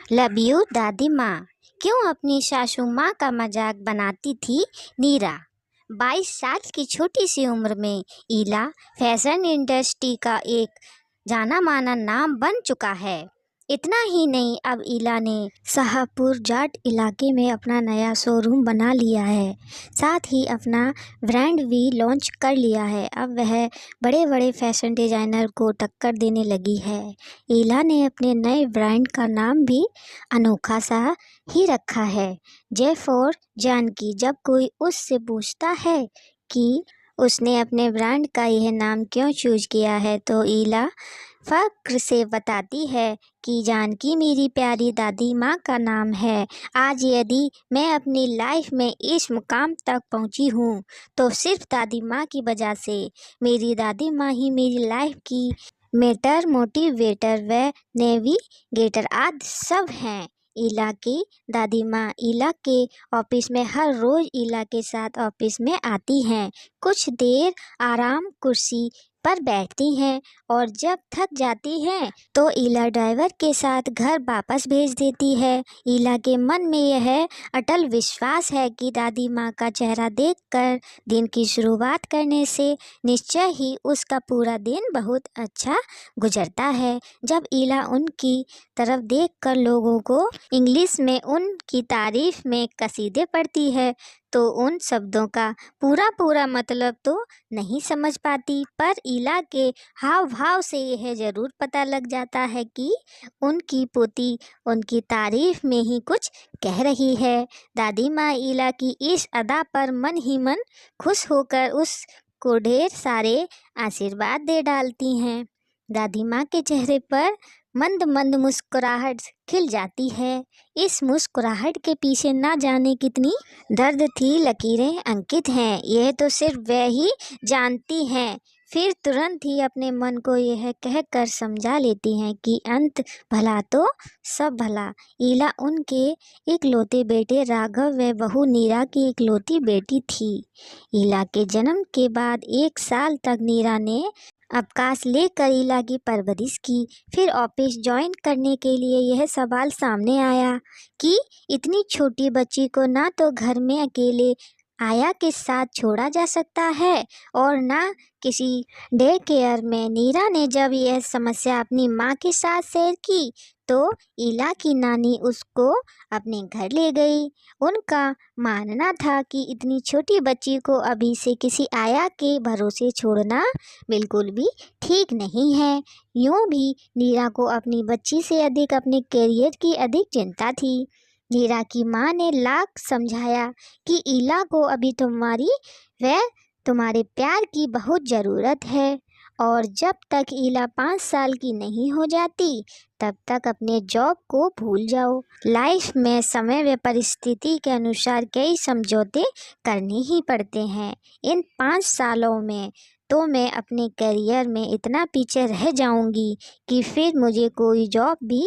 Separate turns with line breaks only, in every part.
Love you दादी माँ। क्यों अपनी सासू माँ का मजाक बनाती थी नीरा। 22 साल की छोटी सी उम्र में ईला फैशन इंडस्ट्री का एक जाना माना नाम बन चुका है। इतना ही नहीं, अब ईला ने शाहपुर जाट इलाके में अपना नया शोरूम बना लिया है। साथ ही अपना ब्रांड भी लॉन्च कर लिया है। अब वह बड़े बड़े फैशन डिज़ाइनर को टक्कर देने लगी है। ईला ने अपने नए ब्रांड का नाम भी अनोखा सा ही रखा है, जेफ और जानकी। जब कोई उससे पूछता है कि उसने अपने ब्रांड का यह नाम क्यों चूज किया है, तो ईला फक्र से बताती है कि जानकी मेरी प्यारी दादी माँ का नाम है। आज यदि मैं अपनी लाइफ में इस मुकाम तक पहुँची हूँ तो सिर्फ दादी माँ की वजह से। मेरी दादी माँ ही मेरी लाइफ की मेंटर, मोटिवेटर व नेविगेटर आदि सब हैं। ईला की दादी माँ ईला के ऑफिस में हर रोज़ ईला के साथ ऑफिस में आती हैं। कुछ देर आराम कुर्सी पर बैठती हैं और जब थक जाती हैं तो ईला ड्राइवर के साथ घर वापस भेज देती है। ईला के मन में यह अटल विश्वास है कि दादी माँ का चेहरा देखकर दिन की शुरुआत करने से निश्चय ही उसका पूरा दिन बहुत अच्छा गुजरता है। जब ईला उनकी तरफ देखकर लोगों को इंग्लिश में उनकी तारीफ में कसीदे पढ़ती है तो उन शब्दों का पूरा मतलब तो नहीं समझ पाती, पर ईला के हाव भाव से यह ज़रूर पता लग जाता है कि उनकी पोती उनकी तारीफ में ही कुछ कह रही है। दादी माँ ईला की इस अदा पर मन ही मन खुश होकर उसको ढेर सारे आशीर्वाद दे डालती हैं। दादी माँ के चेहरे पर मंद मंद मुस्कुराहट खिल जाती है। इस मुस्कुराहट के पीछे ना जाने कितनी दर्द थी लकीरें अंकित हैं, यह तो सिर्फ वह ही जानती हैं। फिर तुरंत ही अपने मन को यह कहकर समझा लेती हैं कि अंत भला तो सब भला। ईला उनके इकलौते बेटे राघव व बहू नीरा की इकलौती बेटी थी। ईला के जन्म के बाद 1 साल तक नीरा ने अवकाश लेकर ईला की परवरिश की। फिर ऑफिस ज्वाइन करने के लिए यह सवाल सामने आया कि इतनी छोटी बच्ची को ना तो घर में अकेले आया के साथ छोड़ा जा सकता है और ना किसी डे केयर में। नीरा ने जब यह समस्या अपनी माँ के साथ शेयर की तो ईला की नानी उसको अपने घर ले गई। उनका मानना था कि इतनी छोटी बच्ची को अभी से किसी आया के भरोसे छोड़ना बिल्कुल भी ठीक नहीं है। यूँ भी नीरा को अपनी बच्ची से अधिक अपने करियर की अधिक चिंता थी। नीरा की माँ ने लाख समझाया कि ईला को अभी तुम्हारी व तुम्हारे प्यार की बहुत ज़रूरत है और जब तक ईला 5 साल की नहीं हो जाती तब तक अपने जॉब को भूल जाओ। लाइफ में समय व परिस्थिति के अनुसार कई समझौते करने ही पड़ते हैं। इन 5 सालों में तो मैं अपने करियर में इतना पीछे रह जाऊंगी कि फिर मुझे कोई जॉब भी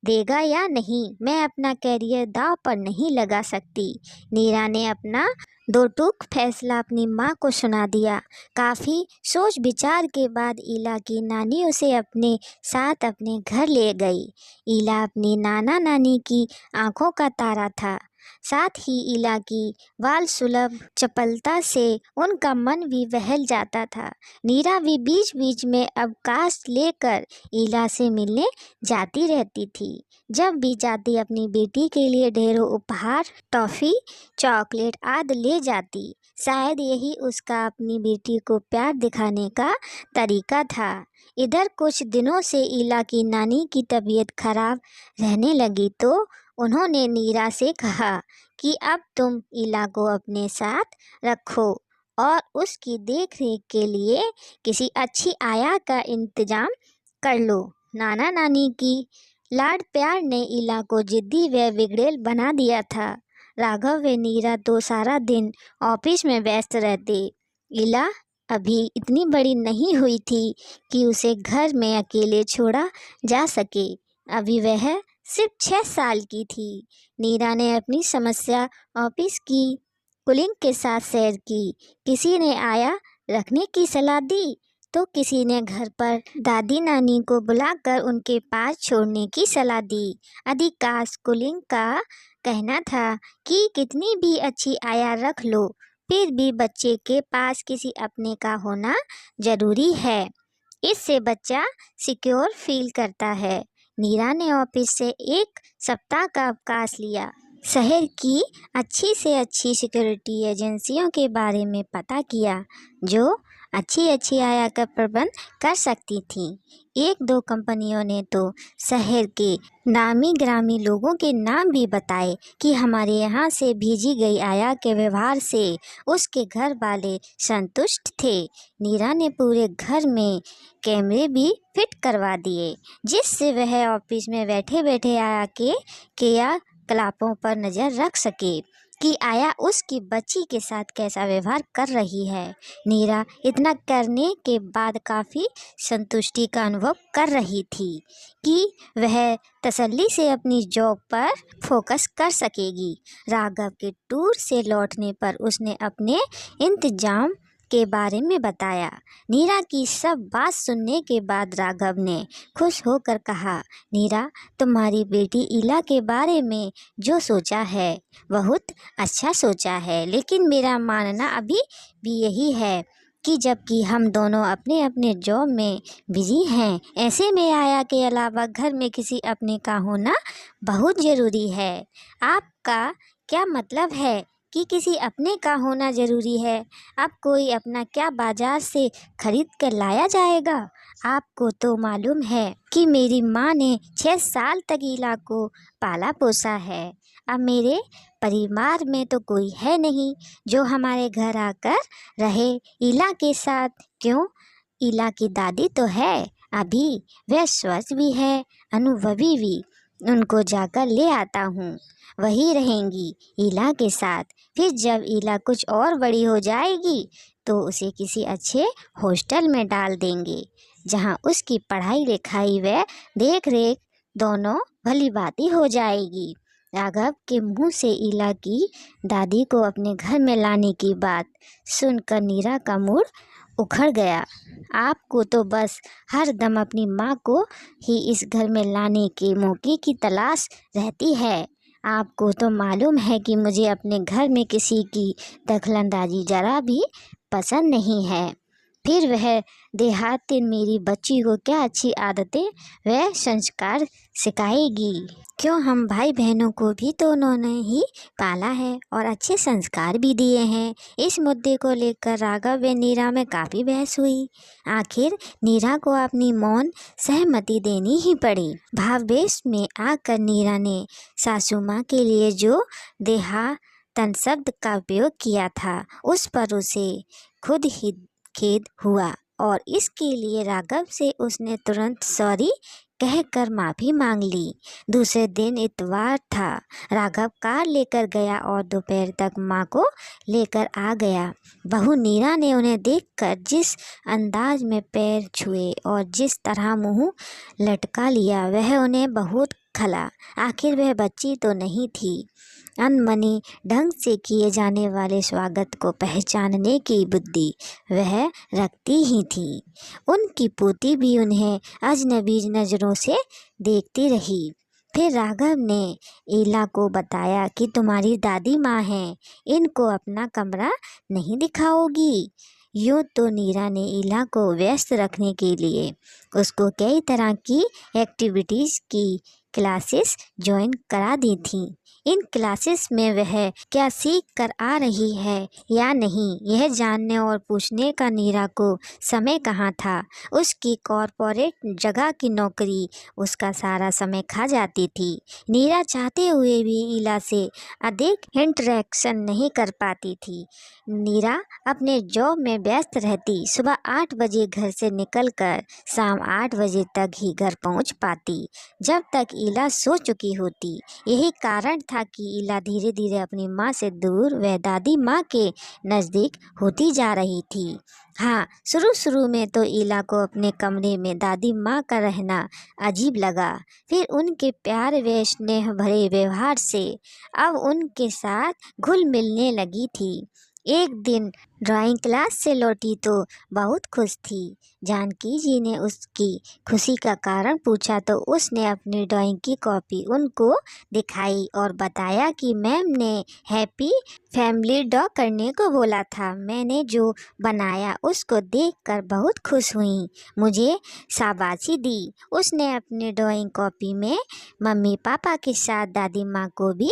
देगा या नहीं। मैं अपना करियर दांव पर नहीं लगा सकती। नीरा ने अपना दो टूक फैसला अपनी माँ को सुना दिया। काफ़ी सोच विचार के बाद ईला की नानी उसे अपने साथ अपने घर ले गई। ईला अपनी नाना नानी की आंखों का तारा था। साथ ही ईला की बाल सुलभ चपलता से उनका मन भी बहल जाता था। नीरा भी बीच बीच में अवकाश लेकर ईला से मिलने जाती रहती थी। जब भी जाती अपनी बेटी के लिए ढेरों उपहार, टॉफ़ी, चॉकलेट आदि ले जाती। शायद यही उसका अपनी बेटी को प्यार दिखाने का तरीका था। इधर कुछ दिनों से ईला की नानी की तबीयत खराब रहने लगी तो उन्होंने नीरा से कहा कि अब तुम ईला को अपने साथ रखो और उसकी देख रेख के लिए किसी अच्छी आया का इंतजाम कर लो। नाना नानी की लाड प्यार ने ईला को जिद्दी व बिगड़ैल बना दिया था। राघव व नीरा तो सारा दिन ऑफिस में व्यस्त रहते। ईला अभी इतनी बड़ी नहीं हुई थी कि उसे घर में अकेले छोड़ा जा सके। अभी वह सिर्फ 6 साल की थी। नीरा ने अपनी समस्या ऑफिस की कुलीग के साथ शेयर की। किसी ने आया रखने की सलाह दी तो किसी ने घर पर दादी नानी को बुलाकर उनके पास छोड़ने की सलाह दी। अधिकांश कुलीन का कहना था कि कितनी भी अच्छी आया रख लो, फिर भी बच्चे के पास किसी अपने का होना जरूरी है। इससे बच्चा सिक्योर फील करता है। नीरा ने ऑफिस से एक सप्ताह का अवकाश लिया। शहर की अच्छी से अच्छी सिक्योरिटी एजेंसियों के बारे में पता किया जो अच्छी आय का प्रबंध कर सकती थीं। एक दो कंपनियों ने तो शहर के नामी ग्रामी लोगों के नाम भी बताए कि हमारे यहाँ से भेजी गई आया के व्यवहार से उसके घर वाले संतुष्ट थे। नीरा ने पूरे घर में कैमरे भी फिट करवा दिए, जिससे वह ऑफिस में बैठे बैठे आया के क्रियाकलापों पर नज़र रख सके कि आया उसकी बच्ची के साथ कैसा व्यवहार कर रही है। नीरा इतना करने के बाद काफ़ी संतुष्टि का अनुभव कर रही थी कि वह तसल्ली से अपनी जॉब पर फोकस कर सकेगी। राघव के टूर से लौटने पर उसने अपने इंतजाम के बारे में बताया। नीरा की सब बात सुनने के बाद राघव ने खुश होकर कहा, नीरा, तुम्हारी बेटी इला के बारे में जो सोचा है बहुत अच्छा सोचा है, लेकिन मेरा मानना अभी भी यही है कि जबकि हम दोनों अपने अपने जॉब में बिजी हैं, ऐसे में आया के अलावा घर में किसी अपने का होना बहुत ज़रूरी है। आपका क्या मतलब है कि किसी अपने का होना ज़रूरी है? अब कोई अपना क्या बाजार से खरीद कर लाया जाएगा? आपको तो मालूम है कि मेरी माँ ने 6 साल तक इला को पाला पोसा है। अब मेरे परिवार में तो कोई है नहीं जो हमारे घर आकर रहे इला के साथ। क्यों? इला की दादी तो है, अभी वह स्वस्थ भी है, अनुभवी भी। उनको जाकर ले आता हूँ, वही रहेंगी इला के साथ। फिर जब इला कुछ और बड़ी हो जाएगी तो उसे किसी अच्छे हॉस्टल में डाल देंगे, जहाँ उसकी पढ़ाई लिखाई व देख रेख दोनों भली भांति हो जाएगी। राघव के मुंह से इला की दादी को अपने घर में लाने की बात सुनकर नीरा का मूड उखड़ गया। आपको तो बस हर दम अपनी माँ को ही इस घर में लाने के मौके की तलाश रहती है। आपको तो मालूम है कि मुझे अपने घर में किसी की दखलंदाजी जरा भी पसंद नहीं है। फिर वह देहाती मेरी बच्ची को क्या अच्छी आदतें व संस्कार सिखाएगी? क्यों, हम भाई बहनों को भी तो उन्होंने ही पाला है और अच्छे संस्कार भी दिए हैं। इस मुद्दे को लेकर राघव व नीरा में काफ़ी बहस हुई। आखिर नीरा को अपनी मौन सहमति देनी ही पड़ी। भावावेश में आकर नीरा ने सासू माँ के लिए जो देहातन शब्द का उपयोग किया था, उस पर उसे खुद ही खेद हुआ और इसके लिए राघव से उसने तुरंत सॉरी कहकर माफ़ी मांग ली। दूसरे दिन इतवार था। राघव कार लेकर गया और दोपहर तक माँ को लेकर आ गया। बहू नीरा ने उन्हें देखकर जिस अंदाज में पैर छुए और जिस तरह मुंह लटका लिया, वह उन्हें बहुत खला। आखिर वह बच्ची तो नहीं थी। अनमनी ढंग से किए जाने वाले स्वागत को पहचानने की बुद्धि वह रखती ही थी। उनकी पोती भी उन्हें अजनबी नज़रों से देखती रही। फिर राघव ने इला को बताया कि तुम्हारी दादी माँ हैं, इनको अपना कमरा नहीं दिखाओगी? यूँ तो नीरा ने इला को व्यस्त रखने के लिए उसको कई तरह की एक्टिविटीज़ की क्लासेस ज्वाइन करा दी थीं। इन क्लासेस में वह क्या सीख कर आ रही है या नहीं, यह जानने और पूछने का नीरा को समय कहाँ था। उसकी कॉरपोरेट जगह की नौकरी उसका सारा समय खा जाती थी। नीरा चाहते हुए भी इला से अधिक इंटरेक्शन नहीं कर पाती थी। नीरा अपने जॉब में व्यस्त रहती। सुबह 8 बजे घर से निकलकर शाम 8 बजे तक ही घर पहुंच पाती, जब तक इला सो चुकी होती। यही कारण था कि इला धीरे धीरे अपनी माँ से दूर व दादी माँ के नज़दीक होती जा रही थी। हाँ, शुरू में तो इला को अपने कमरे में दादी माँ का रहना अजीब लगा। फिर उनके प्यार व स्नेह भरे व्यवहार से अब उनके साथ घुल मिलने लगी थी। एक दिन ड्राइंग क्लास से लौटी तो बहुत खुश थी। जानकी जी ने उसकी खुशी का कारण पूछा तो उसने अपनी ड्राइंग की कॉपी उनको दिखाई और बताया कि मैम ने हैप्पी फैमिली ड्रॉ करने को बोला था। मैंने जो बनाया उसको देखकर बहुत खुश हुई, मुझे शाबाशी दी। उसने अपनी ड्राइंग कॉपी में मम्मी पापा के साथ दादी माँ को भी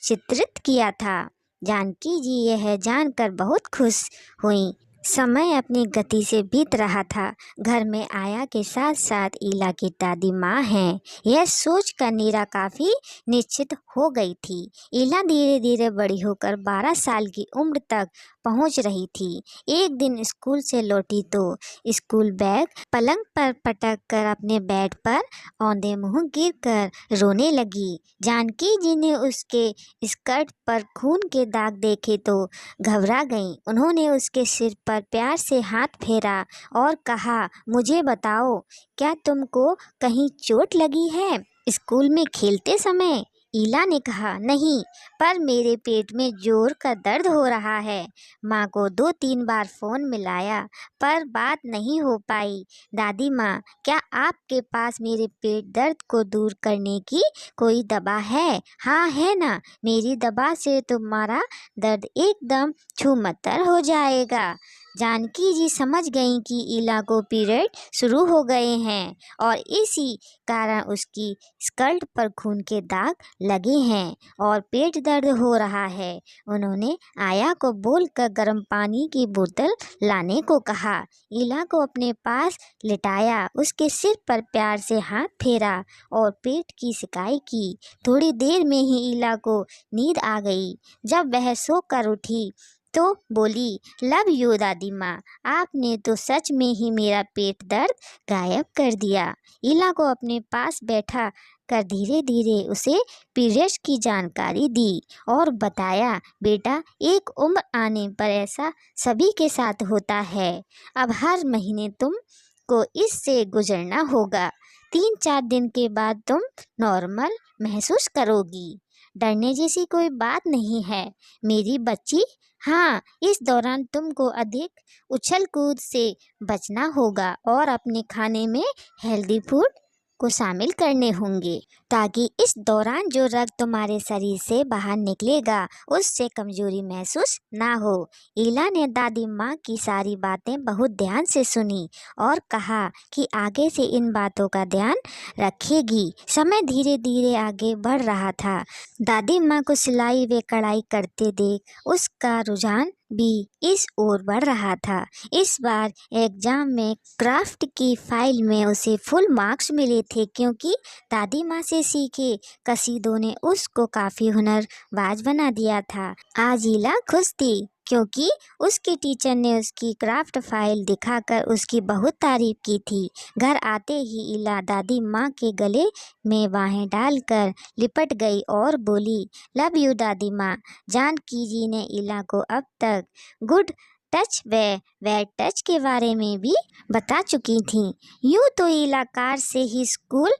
चित्रित किया था। जानकी जी यह जानकर बहुत खुश हुई। समय अपनी गति से बीत रहा था। घर में आया के साथ साथ ईला की दादी माँ हैं, यह सोचकर नीरा काफ़ी निश्चित हो गई थी। ईला धीरे धीरे बड़ी होकर 12 साल की उम्र तक पहुंच रही थी। एक दिन स्कूल से लौटी तो स्कूल बैग पलंग पर पटक कर अपने बेड पर औंधे मुँह गिरकर रोने लगी। जानकी जी ने उसके स्कर्ट पर खून के दाग देखे तो घबरा गईं। उन्होंने उसके सिर पर प्यार से हाथ फेरा और कहा, मुझे बताओ, क्या तुमको कहीं चोट लगी है स्कूल में खेलते समय? ईला ने कहा, नहीं, पर मेरे पेट में जोर का दर्द हो रहा है। माँ को 2-3 बार फ़ोन मिलाया पर बात नहीं हो पाई। दादी माँ, क्या आपके पास मेरे पेट दर्द को दूर करने की कोई दवा है? हाँ है ना, मेरी दवा से तुम्हारा दर्द एकदम छूमंतर हो जाएगा। जानकी जी समझ गईं कि ईला को पीरियड शुरू हो गए हैं और इसी कारण उसकी स्कर्ट पर खून के दाग लगे हैं और पेट दर्द हो रहा है। उन्होंने आया को बोलकर गर्म पानी की बोतल लाने को कहा। ईला को अपने पास लिटाया, उसके सिर पर प्यार से हाथ फेरा और पेट की सिकाई की। थोड़ी देर में ही ईला को नींद आ गई। जब वह सोकर उठी तो बोली, लव यू दादी माँ, आपने तो सच में ही मेरा पेट दर्द गायब कर दिया। ईला को अपने पास बैठा कर धीरे धीरे उसे पीरियड्स की जानकारी दी और बताया, बेटा, एक उम्र आने पर ऐसा सभी के साथ होता है। अब हर महीने तुमको इससे गुजरना होगा। 3-4 दिन के बाद तुम नॉर्मल महसूस करोगी। डरने जैसी कोई बात नहीं है मेरी बच्ची। हाँ, इस दौरान तुमको अधिक उछल कूद से बचना होगा और अपने खाने में हेल्दी फूड को शामिल करने होंगे ताकि इस दौरान जो रक्त तुम्हारे शरीर से बाहर निकलेगा उससे कमजोरी महसूस ना हो। ईला ने दादी माँ की सारी बातें बहुत ध्यान से सुनी और कहा कि आगे से इन बातों का ध्यान रखेगी। समय धीरे धीरे आगे बढ़ रहा था। दादी माँ को सिलाई व कढ़ाई करते देख उसका रुझान भी इस ओर बढ़ रहा था। इस बार एग्जाम में क्राफ्ट की फाइल में उसे फुल मार्क्स मिले थे क्योंकि दादी माँ से सीखे कसीदों ने उसको काफ़ी हुनरबाज बना दिया था। आज ईला खुश थी क्योंकि उसके टीचर ने उसकी क्राफ्ट फाइल दिखाकर उसकी बहुत तारीफ की थी। घर आते ही ईला दादी माँ के गले में बाहें डालकर लिपट गई और बोली, लव यू दादी माँ। जानकी जी ने ईला को अब तक गुड टच व बैड टच के बारे में भी बता चुकी थी। यूँ तो ईला कार से ही स्कूल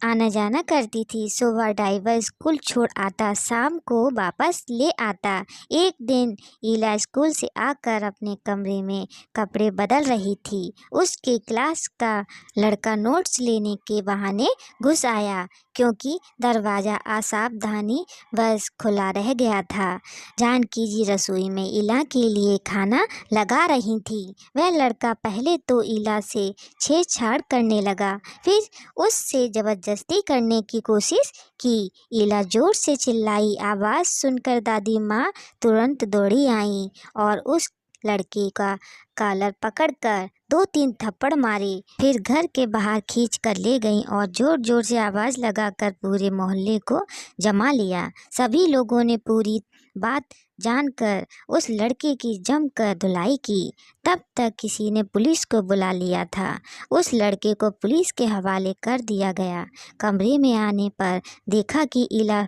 आना जाना करती थी। सुबह ड्राइवर स्कूल छोड़ आता, शाम को वापस ले आता। एक दिन ईला स्कूल से आकर अपने कमरे में कपड़े बदल रही थी। उसके क्लास का लड़का नोट्स लेने के बहाने घुस आया क्योंकि दरवाज़ा असावधानी बस खुला रह गया था। जानकी जी रसोई में ईला के लिए खाना लगा रही थी। वह लड़का पहले तो ईला से छेड़छाड़ करने लगा, फिर उससे ज़बरदस्ती करने की कोशिश की। ईला जोर से चिल्लाई। आवाज़ सुनकर दादी माँ तुरंत दौड़ी आई और उस लड़के का कॉलर पकड़कर 2-3 थप्पड़ मारे। फिर घर के बाहर खींच कर ले गईं और जोर जोर से आवाज़ लगाकर पूरे मोहल्ले को जमा लिया। सभी लोगों ने पूरी बात जानकर उस लड़के की जमकर धुलाई की। तब तक किसी ने पुलिस को बुला लिया था। उस लड़के को पुलिस के हवाले कर दिया गया। कमरे में आने पर देखा कि ईला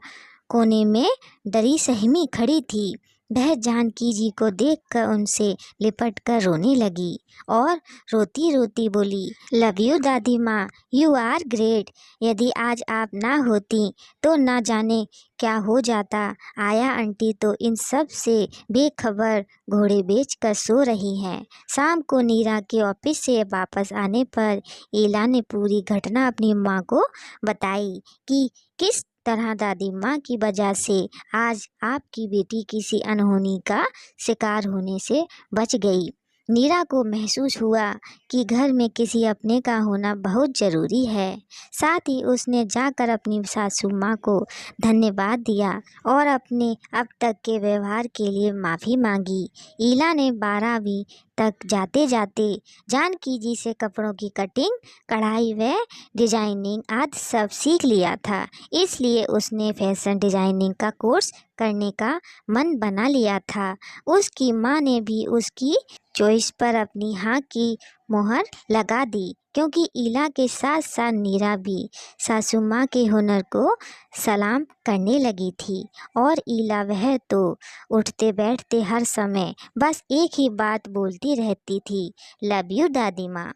कोने में डरी सहमी खड़ी थी। वह जानकी जी को देखकर उनसे लिपट कर रोने लगी और रोती रोती बोली, लव यू दादी माँ, यू आर ग्रेट। यदि आज आप ना होती तो ना जाने क्या हो जाता। आया आंटी तो इन सब से बेखबर घोड़े बेचकर सो रही हैं। शाम को नीरा के ऑफिस से वापस आने पर ईला ने पूरी घटना अपनी माँ को बताई कि किस तरह दादी माँ की वजह से आज आपकी बेटी किसी अनहोनी का शिकार होने से बच गई। नीरा को महसूस हुआ कि घर में किसी अपने का होना बहुत ज़रूरी है। साथ ही उसने जाकर अपनी सासू माँ को धन्यवाद दिया और अपने अब तक के व्यवहार के लिए माफ़ी मांगी। ईला ने 12वीं तक जाते जाते जानकी जी से कपड़ों की कटिंग, कढ़ाई व डिजाइनिंग आदि सब सीख लिया था। इसलिए उसने फैशन डिजाइनिंग का कोर्स करने का मन बना लिया था। उसकी माँ ने भी उसकी चॉइस पर अपनी हाँ की मोहर लगा दी, क्योंकि ईला के साथ साथ नीरा भी सासू माँ के हुनर को सलाम करने लगी थी। और ईला वह तो उठते बैठते हर समय बस एक ही बात बोलती रहती थी, लव यू दादी माँ।